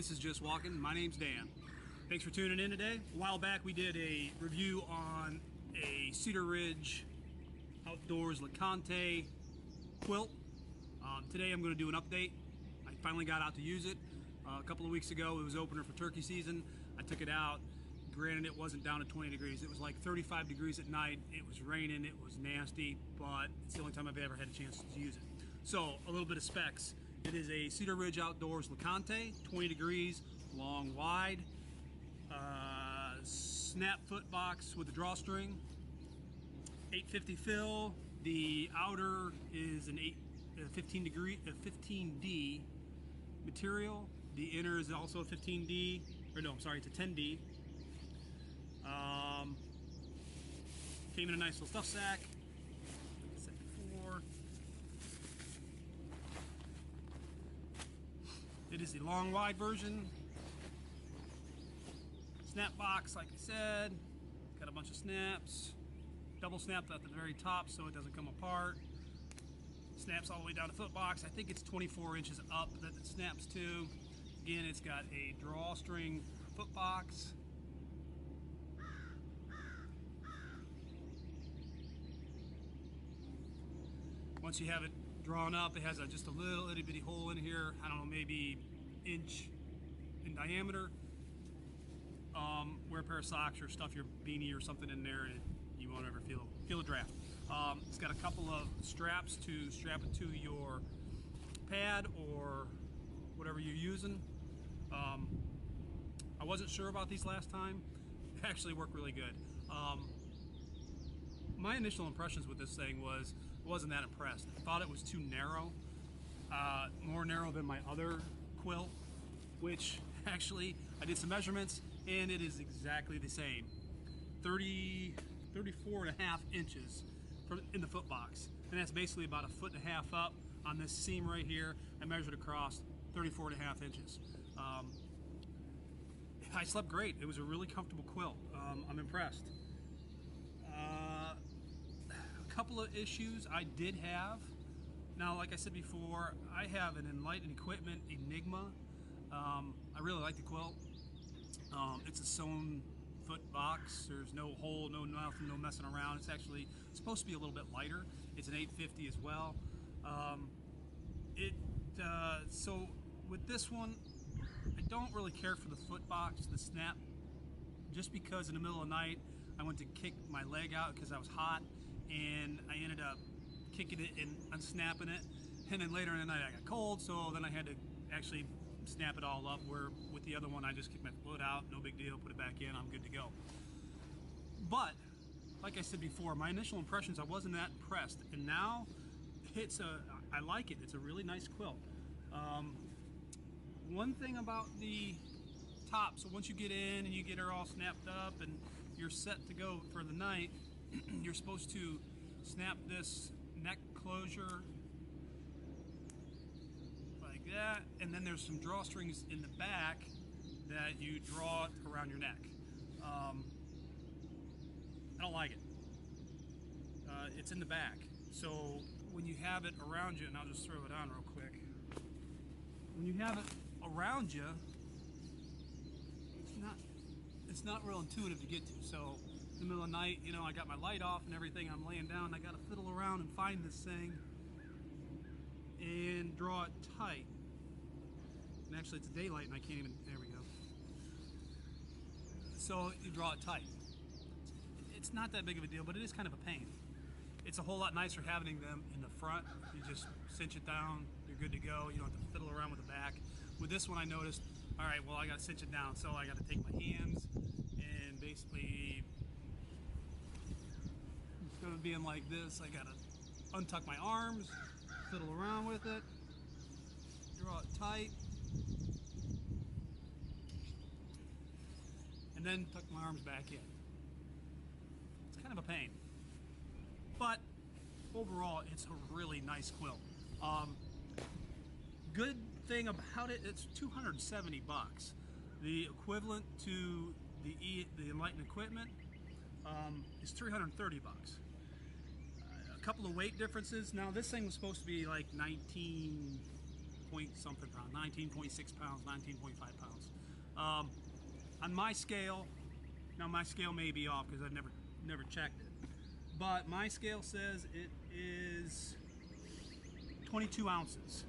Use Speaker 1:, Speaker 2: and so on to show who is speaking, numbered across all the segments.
Speaker 1: This is Just Walking. My name's Dan. Thanks for tuning in today. A while back we did a review on a Cedar Ridge Outdoors LeConte quilt. Today I'm going to do an update. I finally got out to use it. A couple of weeks ago it was opener for turkey season. I took it out. Granted, it wasn't down to 20 degrees. It was like 35 degrees at night. It was raining. It was nasty, but it's the only time I've ever had a chance to use it. So a little bit of specs. It is a Cedar Ridge Outdoors LeConte, 20 degrees, long, wide, snap foot box with a drawstring, 850 fill. The outer is an 15D material. The inner is also a 15D, or no, I'm sorry, it's a 10D. Came in a nice little stuff sack, like I said before. It is the long wide version. Snap box, like I said, got a bunch of snaps. Double snapped at the very top so it doesn't come apart. Snaps all the way down to foot box. I think it's 24 inches up that it snaps to. Again, it's got a drawstring foot box. Once you have it drawn up, it has just a little itty bitty hole in here. I don't know, maybe inch in diameter. Wear a pair of socks or stuff your beanie or something in there, and you won't ever feel a draft. It's got a couple of straps to strap it to your pad or whatever you're using. I wasn't sure about these last time. They actually work really good. My initial impressions with this thing wasn't that impressed. I thought it was too narrow, more narrow than my other quilt, which actually I did some measurements and it is exactly the same. 34.5 inches in the foot box, and that's basically about 1.5 feet up on this seam right here. I measured across 34.5 inches. I slept great. It was a really comfortable quilt. I'm impressed. A couple of issues I did have. Now, like I said before, I have an Enlightened Equipment Enigma. I really like the quilt. It's a sewn foot box. There's no hole, no nothing, no messing around. It's actually supposed to be a little bit lighter. It's an 850 as well. So with this one, I don't really care for the foot box, the snap, just because in the middle of the night I went to kick my leg out because I was hot, and I ended up kicking it and unsnapping it, and then later in the night I got cold, so then I had to actually snap it all up, where with the other one I just kicked my foot out, no big deal, put it back in, I'm good to go. But like I said before, my initial impressions, I wasn't that impressed, and now I like it. It's a really nice quilt. One thing about the top, so once you get in and you get her all snapped up and you're set to go for the night, you're supposed to snap this neck closure like that, and then there's some drawstrings in the back that you draw around your neck. I don't like it. It's in the back, so when you have it around you, and I'll just throw it on real quick. When you have it around you, it's not real intuitive to get to. So in the middle of the night, you know, I got my light off and everything, I'm laying down, I got to fiddle around and find this thing and draw it tight. And actually it's daylight and I can't even, there we go. So you draw it tight. It's not that big of a deal, but it is kind of a pain. It's a whole lot nicer having them in the front. You just cinch it down, you're good to go. You don't have to fiddle around with the back. With this one I noticed, all right, well I got to cinch it down, so I got to take my hands and basically, instead of being like this, I got to untuck my arms, fiddle around with it, draw it tight, and then tuck my arms back in. It's kind of a pain, but overall it's a really nice quilt. Good thing about it, it's 270 bucks. The equivalent to the Enlightened Equipment is 330 bucks. A couple of weight differences. Now this thing was supposed to be like 19 point something pounds, 19.6 pounds, 19.5 pounds. On my scale, now my scale may be off because I've never checked it, but my scale says it is 22 ounces.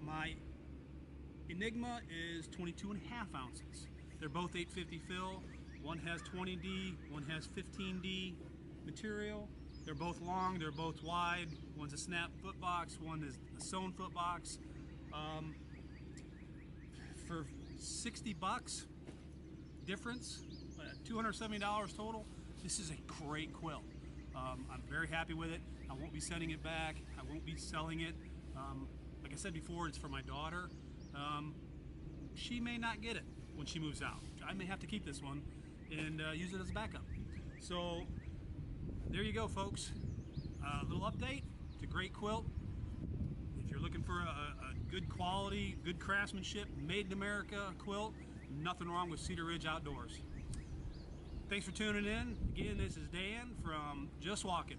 Speaker 1: My Enigma is 22 and a half ounces. They're both 850 fill. One has 20D, one has 15D material. They're both long, they're both wide. One's a snap foot box, one is a sewn foot box. For 60 bucks difference, $270 total, this is a great quilt. I'm very happy with it. I won't be sending it back. I won't be selling it. Like I said before, it's for my daughter. She may not get it when she moves out. I may have to keep this one and use it as a backup. So there you go, folks. A little update. It's a great quilt. If you're looking for a good quality, good craftsmanship, made in America quilt, nothing wrong with Cedar Ridge Outdoors. Thanks for tuning in. Again, this is Dan from Just Walking.